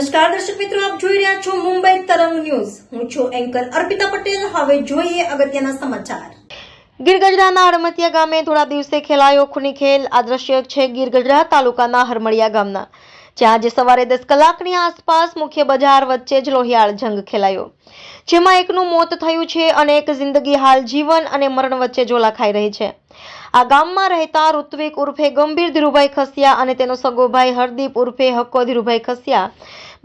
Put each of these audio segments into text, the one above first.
નમસ્કાર દર્શક મિત્રો, આપ જોઈ રહ્યા છો મુંબઈ તરંગ ન્યૂઝ. હું છું એન્કર અર્પિતા પટેલ. હવે જોઈએ અગત્યના સમાચાર. ગીર ગઢડાના હડમતિયા ગામે થોડા દિવસે ખેલાયો ખૂની ખેલ. આ દ્રશ્ય છે ગીર ગઢડા તાલુકાના હરમળિયા ગામના, જ્યાં આજે સવારે 10 કલાકની આસપાસ મુખ્ય બજાર વચ્ચે જ લોહિયાળ જંગ ખેલાયો, જેમાં એકનું મોત થયું છે અને એક જિંદગી હાલ જીવન અને મરણ વચ્ચે ઝોલા ખાઈ રહી છે. આ ગામમાં રહેતા ઋત્વિક ઉર્ફે ગંભીર ધીરુભાઈ ખસિયા અને તેનો સગો ભાઈ હરદીપ ઉર્ફે હક્કો ધીરુભાઈ ખસિયા,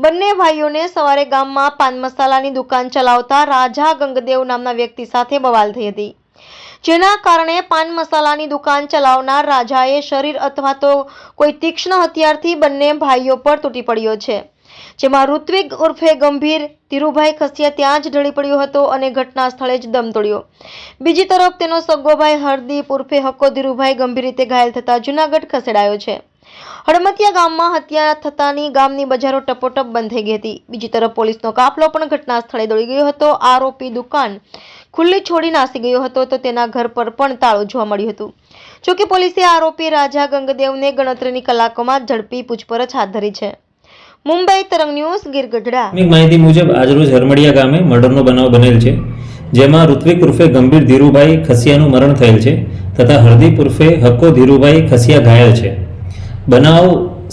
બંને ભાઈઓને સવારે ગામમાં પાન મસાલાની દુકાન ચલાવતા રાજા ગંગદેવ નામના વ્યક્તિ સાથે બવાલ થઈ હતી, જેના કારણે પાન મસાલાની દુકાન ચલાવનાર રાજાએ શરીર અથવા તો કોઈ તીક્ષ્ણ હથિયારથી બંને ભાઈઓ પર તૂટી પડ્યો છે, જેમાં ઋત્વિક ઉર્ફે ગંભીર ધીરુભાઈ ખસિયા ત્યાં જ ઢળી પડ્યો હતો અને ઘટના સ્થળે જ દમ તોડ્યો. બીજી તરફ તેનો સગો ભાઈ હરદીપ ઉર્ફે હક્કો ધીરુભાઈ ગંભીર રીતે ઘાયલ થતા જૂનાગઢ ખસેડાયો છે. હડમતિયા ગામમાં હત્યા થતાની ગામની બજારો ટપોટપ બંધ થઈ ગઈ હતી. બીજી તરફ પોલીસનો કાફલો પણ ઘટના સ્થળે દોડી ગયો હતો. આરોપી દુકાન ખુલ્લી છોડી નાસી ગયો હતો, તો તેના ઘર પર પણ તાળું જોવા મળ્યું હતું. જોકે પોલીસે આરોપી રાજા ગંગદેવને ગણતરીની કલાકોમાં ઝડપી પૂછપરછ હાથ ધરી છે. મુંબઈ તરંગ ન્યૂઝ, ગીર ગઢડા. માહિતી મુજબ આજરોજ હરમળિયા ગામે મર્ડરનો બનાવ બનેલ છે, જેમાં ઋત્વિક ઉર્ફે ગંભીર ધીરુભાઈ ખસિયાનું મરણ થયેલ છે તથા હરદીપ ઉર્ફે હક્કો ધીરુભાઈ ખસિયા ઘાયલ છે. બનાવ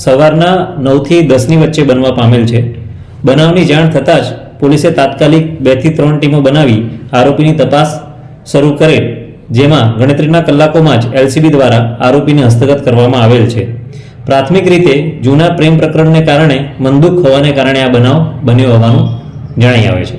સવારના 9 થી 10 ની વચ્ચે બનવા પામેલ છે. બનાવની જાણ થતાં જ પોલીસે તાત્કાલિક 2 થી 3 ટીમો બનાવી આરોપીની તપાસ શરૂ કરેલ, જેમાં ગણતરીના કલાકોમાં જ એલસીબી દ્વારા આરોપીને હસ્તગત કરવામાં આવેલ છે. પ્રાથમિક રીતે જૂના પ્રેમ પ્રકરણને કારણે મનદુખ હોવાને કારણે આ બનાવ બન્યો હોવાનું જણાઈ આવે છે.